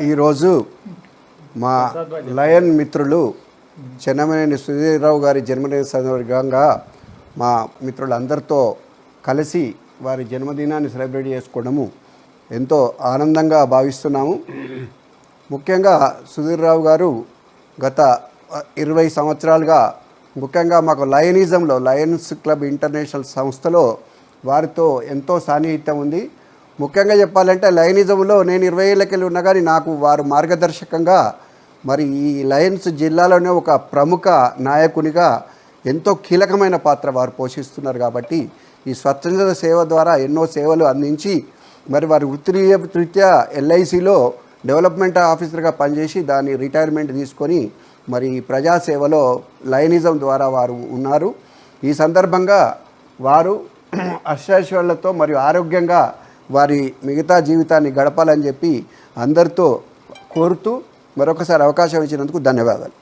ఈరోజు మా లయన్ మిత్రులు చెన్నమనేని సుధీర్రావు గారి జన్మదిన సందర్భంగా మా మిత్రులందరితో కలిసి వారి జన్మదినాన్ని సెలబ్రేట్ చేసుకోవడము ఎంతో ఆనందంగా భావిస్తున్నాము. ముఖ్యంగా సుధీర్రావు గారు గత 20 సంవత్సరాలుగా ముఖ్యంగా మాకు లయనిజంలో లయన్స్ క్లబ్ ఇంటర్నేషనల్ సంస్థలో వారితో ఎంతో సాన్నిహిత్యం ఉంది. ముఖ్యంగా చెప్పాలంటే లయనిజంలో నేను 20 ఏళ్ళకెళ్ళి ఉన్నా కానీ నాకు వారు మార్గదర్శకంగా మరి ఈ లయన్స్ జిల్లాలోనే ఒక ప్రముఖ నాయకునిగా ఎంతో కీలకమైన పాత్ర వారు పోషిస్తున్నారు. కాబట్టి ఈ స్వచ్ఛంద సేవ ద్వారా ఎన్నో సేవలు అందించి మరి వారి వృత్తిరీత్యా LICలో డెవలప్మెంట్ ఆఫీసర్గా పనిచేసి దాని రిటైర్మెంట్ తీసుకొని మరి ప్రజాసేవలో లయనిజం ద్వారా వారు ఉన్నారు. ఈ సందర్భంగా వారు అష్టైశ్వర్యాలతో మరియు ఆరోగ్యంగా వారి మిగతా జీవితాన్ని గడపాలని చెప్పి అందరితో కోరుతూ మరొకసారి అవకాశం ఇచ్చినందుకు ధన్యవాదాలు.